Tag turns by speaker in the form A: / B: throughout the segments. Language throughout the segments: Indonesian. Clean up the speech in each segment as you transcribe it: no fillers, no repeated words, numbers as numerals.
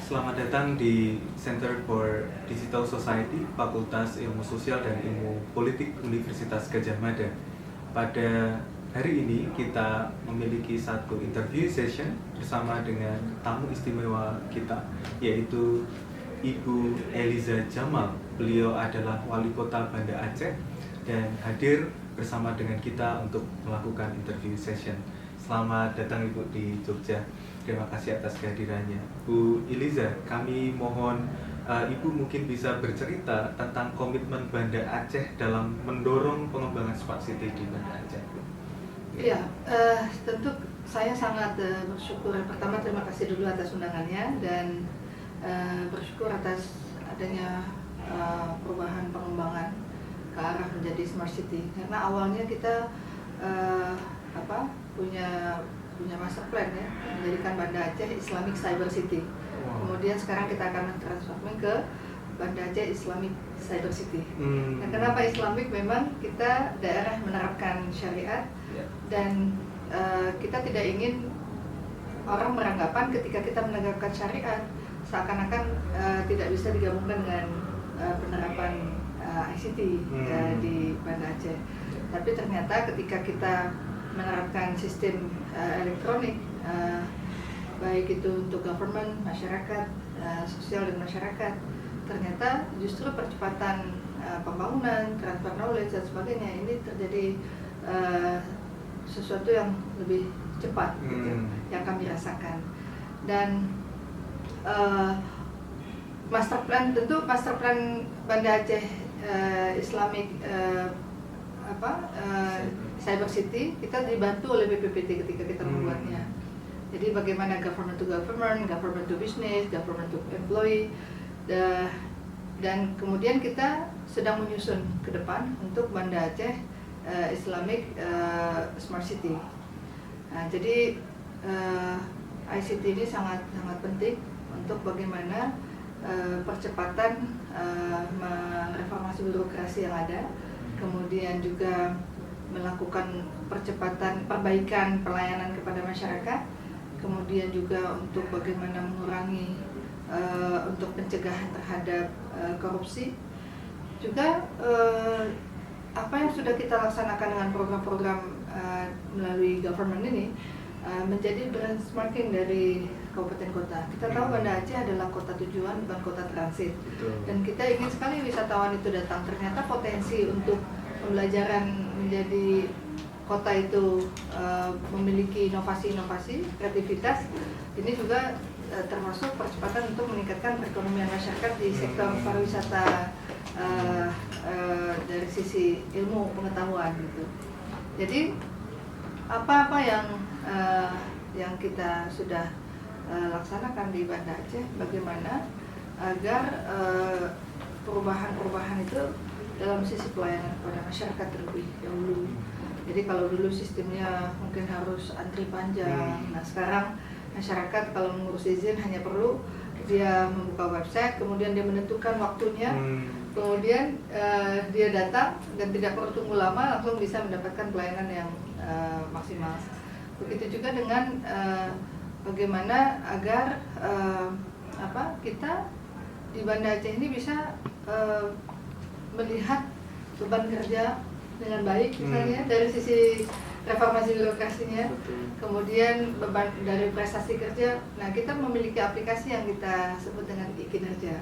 A: Selamat datang di Center for Digital Society, Fakultas Ilmu Sosial dan Ilmu Politik Universitas Gadjah Mada. Pada hari ini kita memiliki satu interview session bersama dengan tamu istimewa kita, yaitu Ibu Eliza Jamal. Beliau adalah Wali Kota Banda Aceh dan hadir bersama dengan kita untuk melakukan interview session. Selamat datang Ibu di Jogja. Terima kasih atas kehadirannya. Bu Eliza, kami mohon Ibu mungkin bisa bercerita tentang komitmen Banda Aceh dalam mendorong pengembangan smart city di Banda Aceh.
B: Iya, tentu saya sangat bersyukur. Pertama, terima kasih dulu atas undangannya dan bersyukur atas adanya perubahan pengembangan ke arah menjadi smart city. Karena awalnya kita punya master plan ya, menjadikan Banda Aceh Islamic Cyber City. Kemudian sekarang kita akan transformasi ke Banda Aceh Islamic Cyber City. Nah, kenapa Islamic? Memang kita daerah menerapkan syariat dan kita tidak ingin orang beranggapan ketika kita menegakkan syariat seakan-akan tidak bisa digabungkan dengan penerapan ICT di Banda Aceh. Tapi ternyata ketika kita menerapkan sistem elektronik, baik itu untuk government, masyarakat, sosial dan masyarakat, ternyata justru percepatan pembangunan, transfer knowledge dan sebagainya ini terjadi sesuatu yang lebih cepat gitu, yang kami rasakan. Dan master plan Banda Aceh Islamic Cyber City kita dibantu oleh BPPT ketika kita membuatnya. Jadi bagaimana government to government, government to business, government to employee, dan kemudian kita sedang menyusun ke depan untuk Banda Aceh Islamic Smart City. Nah, jadi ICT ini sangat penting untuk bagaimana percepatan mereformasi birokrasi yang ada, kemudian juga melakukan percepatan perbaikan pelayanan kepada masyarakat, kemudian juga untuk bagaimana mengurangi untuk pencegahan terhadap korupsi, juga apa yang sudah kita laksanakan dengan program-program melalui government ini menjadi benchmarking dari kabupaten kota. Kita tahu Banda Aceh adalah kota tujuan, bukan kota transit. Dan kita ingin sekali wisatawan itu datang. Ternyata potensi untuk pembelajaran menjadi kota itu memiliki inovasi-inovasi, kreativitas. Ini juga termasuk percepatan untuk meningkatkan perekonomian masyarakat di sektor pariwisata dari sisi ilmu pengetahuan gitu. Jadi apa-apa yang kita sudah laksanakan di Banda Aceh, bagaimana agar perubahan-perubahan itu dalam sisi pelayanan kepada masyarakat terlebih dahulu. Jadi kalau dulu sistemnya mungkin harus antri panjang, nah sekarang masyarakat kalau mengurus izin hanya perlu dia membuka website, kemudian dia menentukan waktunya, kemudian dia datang dan tidak perlu tunggu lama, langsung bisa mendapatkan pelayanan yang maksimal. Begitu juga dengan bagaimana agar kita di Banda Aceh ini bisa melihat beban kerja dengan baik, misalnya dari sisi reformasi birokrasinya, kemudian beban dari prestasi kerja. Nah, kita memiliki aplikasi yang kita sebut dengan e-kinerja.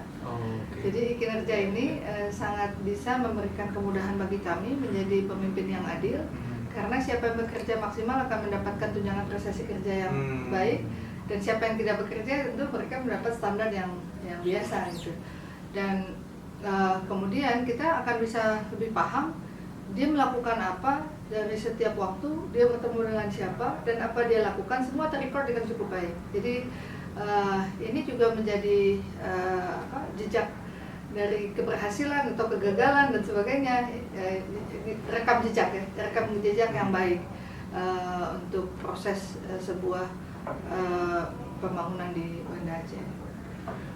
B: Jadi e-kinerja ini sangat bisa memberikan kemudahan bagi kami menjadi pemimpin yang adil, karena siapa yang bekerja maksimal akan mendapatkan tunjangan prestasi kerja yang baik, dan siapa yang tidak bekerja tentu mereka mendapat standar yang biasa gitu. Dan kemudian kita akan bisa lebih paham dia melakukan apa dari setiap waktu, dia bertemu dengan siapa, dan apa dia lakukan, semua terrecord dengan cukup baik. Jadi ini juga menjadi jejak dari keberhasilan atau kegagalan dan sebagainya, rekam jejak yang baik untuk proses sebuah pembangunan di Banda Aceh.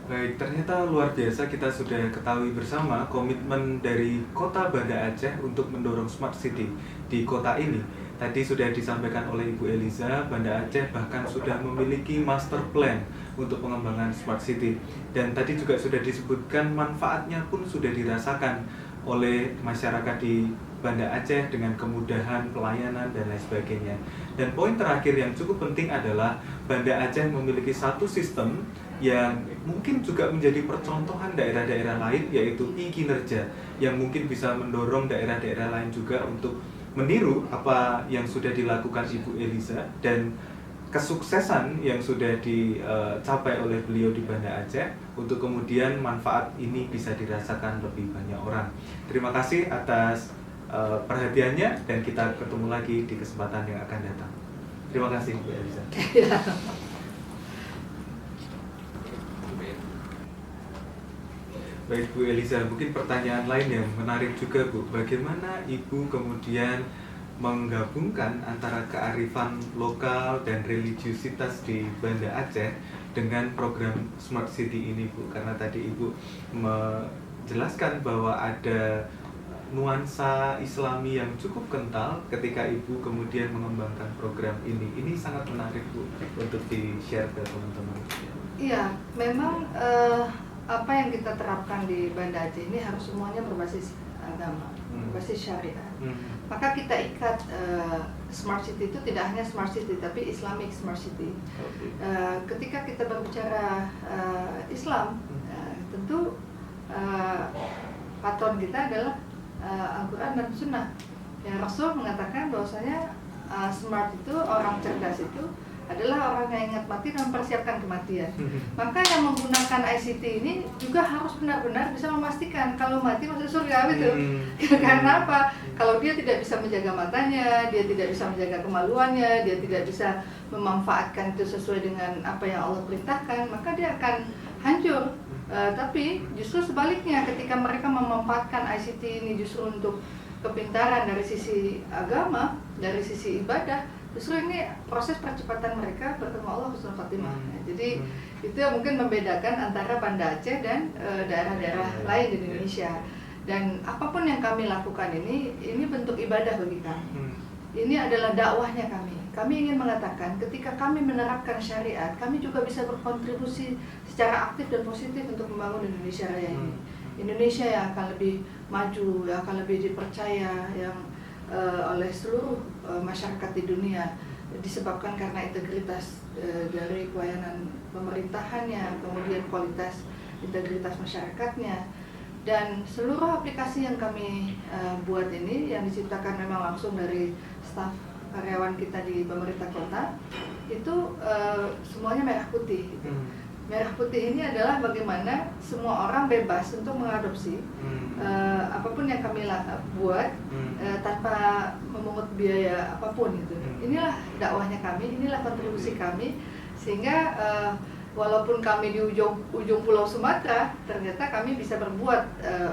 A: Baik, ternyata luar biasa. Kita sudah ketahui bersama komitmen dari Kota Banda Aceh untuk mendorong smart city di kota ini. Tadi sudah disampaikan oleh Ibu Eliza, Banda Aceh bahkan sudah memiliki master plan untuk pengembangan smart city. Dan tadi juga sudah disebutkan manfaatnya pun sudah dirasakan oleh masyarakat di Banda Aceh dengan kemudahan pelayanan dan lain sebagainya. Dan poin terakhir yang cukup penting adalah Banda Aceh memiliki satu sistem yang mungkin juga menjadi percontohan daerah-daerah lain, yaitu e-kinerja, yang mungkin bisa mendorong daerah-daerah lain juga untuk meniru apa yang sudah dilakukan Ibu Eliza dan kesuksesan yang sudah dicapai oleh beliau di Banda Aceh, untuk kemudian manfaat ini bisa dirasakan lebih banyak orang. Terima kasih atas perhatiannya, dan kita ketemu lagi di kesempatan yang akan datang. Terima kasih Bu Eliza. Baik Bu Eliza, mungkin pertanyaan lain yang menarik juga Bu, bagaimana Ibu kemudian menggabungkan antara kearifan lokal dan religiusitas di Banda Aceh dengan program Smart City ini Bu? Karena tadi Ibu menjelaskan bahwa ada nuansa Islami yang cukup kental ketika Ibu kemudian mengembangkan program ini. Ini sangat menarik Bu untuk di-share ke teman-teman.
B: Iya, memang apa yang kita terapkan di Banda Aceh ini harus semuanya berbasis agama, berbasis syariat. Maka kita ikat smart city itu tidak hanya smart city tapi Islamic smart city. Ketika kita berbicara Islam, tentu patron kita adalah Al-Quran dan Sunnah. Yang Rasul mengatakan bahwasanya smart itu, orang cerdas itu adalah orang yang ingat mati dan mempersiapkan kematian. Maka yang menggunakan ICT ini juga harus benar-benar bisa memastikan kalau mati masuk surga gitu. Karena apa? Kalau dia tidak bisa menjaga matanya, dia tidak bisa menjaga kemaluannya, dia tidak bisa memanfaatkan itu sesuai dengan apa yang Allah perintahkan, maka dia akan hancur. Tapi justru sebaliknya, ketika mereka memanfaatkan ICT ini justru untuk kepintaran dari sisi agama, dari sisi ibadah, justru ini proses percepatan mereka bertemu Allah husnul khatimah. Jadi itu yang mungkin membedakan antara Banda Aceh dan daerah-daerah lain di Indonesia. Dan apapun yang kami lakukan ini bentuk ibadah bagi kami. Ini adalah dakwahnya kami. Kami ingin mengatakan ketika kami menerapkan syariat, kami juga bisa berkontribusi secara aktif dan positif untuk membangun Indonesia Raya ini. Indonesia yang akan lebih maju, yang akan lebih dipercaya, yang oleh seluruh masyarakat di dunia, disebabkan karena integritas dari pelayanan pemerintahannya, kemudian kualitas integritas masyarakatnya, dan seluruh aplikasi yang kami buat ini yang diciptakan memang langsung dari staf karyawan kita di pemerintah kota, itu semuanya merah putih gitu. Merah putih ini adalah bagaimana semua orang bebas untuk mengadopsi apapun yang kami buat tanpa memungut biaya apapun gitu. Inilah dakwahnya kami, inilah kontribusi kami, sehingga walaupun kami di ujung pulau Sumatera, ternyata kami bisa berbuat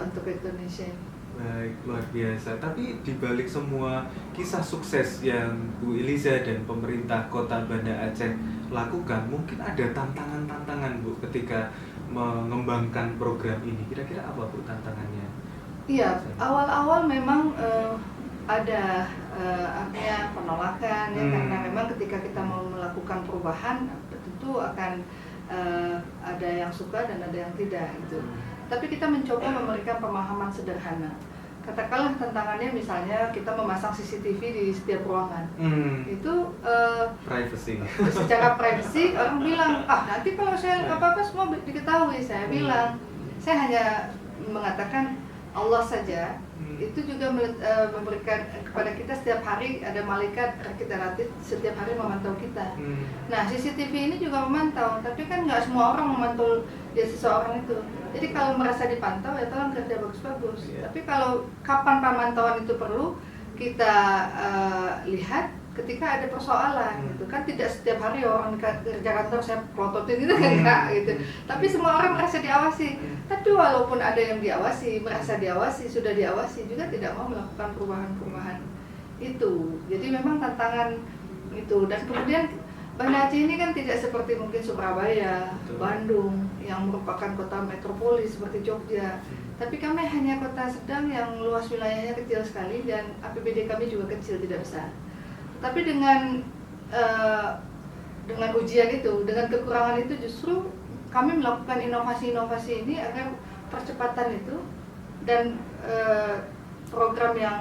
B: untuk Indonesia ini.
A: Baik, luar biasa. Tapi dibalik semua kisah sukses yang Bu Eliza dan pemerintah Kota Banda Aceh lakukan, mungkin ada tantangan-tantangan Bu ketika mengembangkan program ini. Kira-kira apa Bu tantangannya?
B: Iya, awal-awal memang ada artinya penolakan ya, karena memang ketika kita mau melakukan perubahan tentu akan ada yang suka dan ada yang tidak gitu. Tapi kita mencoba memberikan pemahaman sederhana. Katakanlah tantangannya misalnya kita memasang CCTV di setiap ruangan. Itu
A: privacy.
B: Secara privacy orang bilang, nanti kalau saya apa-apa semua diketahui. Saya bilang, saya hanya mengatakan Allah saja. Itu juga memberikan kepada kita setiap hari ada malaikat rakit ratid setiap hari memantau kita. Nah, CCTV ini juga memantau, tapi kan nggak semua orang memantau dia seseorang itu. Jadi kalau merasa dipantau ya tolong kerja bagus-bagus. Tapi kalau kapan pemantauan itu perlu kita lihat ketika ada persoalan gitu kan, tidak setiap hari orang kerja kantor saya plototin itu kan enggak gitu. Tapi semua orang merasa diawasi. Tapi walaupun ada yang diawasi, merasa diawasi, sudah diawasi juga tidak mau melakukan perubahan-perubahan itu. Jadi memang tantangan itu. Dan kemudian Banda Aceh ini kan tidak seperti mungkin Surabaya, Bandung yang merupakan kota metropolis seperti Jogja. Tapi kami hanya kota sedang yang luas wilayahnya kecil sekali dan APBD kami juga kecil, tidak besar. Tapi dengan dengan ujian itu, dengan kekurangan itu justru kami melakukan inovasi-inovasi ini agar percepatan itu dan program yang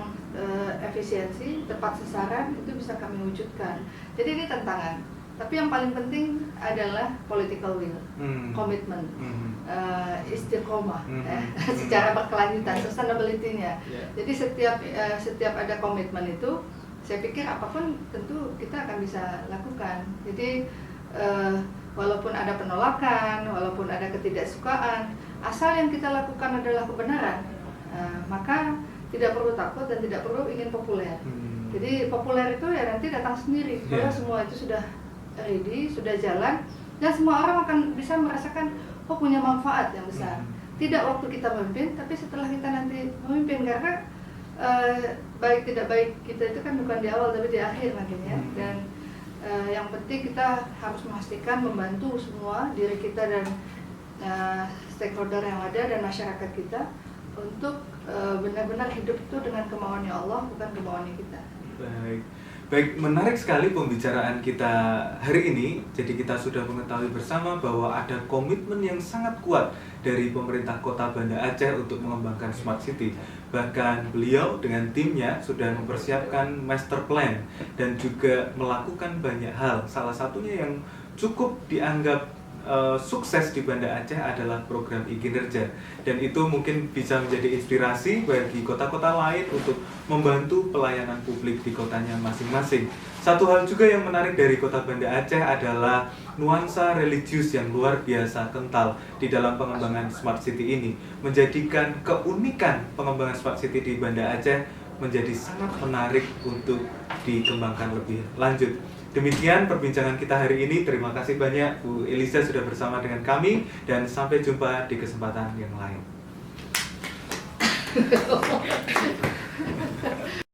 B: efisiensi, tepat sasaran itu bisa kami wujudkan. Jadi ini tantangan. Tapi yang paling penting adalah political will, komitmen, istiqomah, secara berkelanjutan, sustainability-nya. Jadi setiap ada komitmen itu, saya pikir apapun tentu kita akan bisa lakukan. Jadi walaupun ada penolakan, walaupun ada ketidaksukaan, asal yang kita lakukan adalah kebenaran, maka tidak perlu takut dan tidak perlu ingin populer. Jadi populer itu ya nanti datang sendiri kalau semua itu sudah ready, sudah jalan, dan semua orang akan bisa merasakan oh punya manfaat yang besar. Tidak waktu kita memimpin, tapi setelah kita nanti memimpin, karena baik tidak baik kita itu kan bukan di awal tapi di akhir nantinya. Dan yang penting kita harus memastikan membantu semua diri kita dan stakeholder yang ada dan masyarakat kita untuk benar-benar hidup itu dengan kemauannya Allah, bukan kemauannya kita.
A: Baik, menarik sekali pembicaraan kita hari ini. Jadi kita sudah mengetahui bersama bahwa ada komitmen yang sangat kuat dari pemerintah Kota Banda Aceh untuk mengembangkan Smart City. Bahkan beliau dengan timnya sudah mempersiapkan master plan dan juga melakukan banyak hal. Salah satunya yang cukup dianggap sukses di Banda Aceh adalah program e-kinerja, dan itu mungkin bisa menjadi inspirasi bagi kota-kota lain untuk membantu pelayanan publik di kotanya masing-masing. Satu hal juga yang menarik dari Kota Banda Aceh adalah nuansa religius yang luar biasa kental di dalam pengembangan Smart City ini, menjadikan keunikan pengembangan Smart City di Banda Aceh menjadi sangat menarik untuk dikembangkan lebih lanjut. Demikian perbincangan kita hari ini. Terima kasih banyak Bu Elisa sudah bersama dengan kami, dan sampai jumpa di kesempatan yang lain.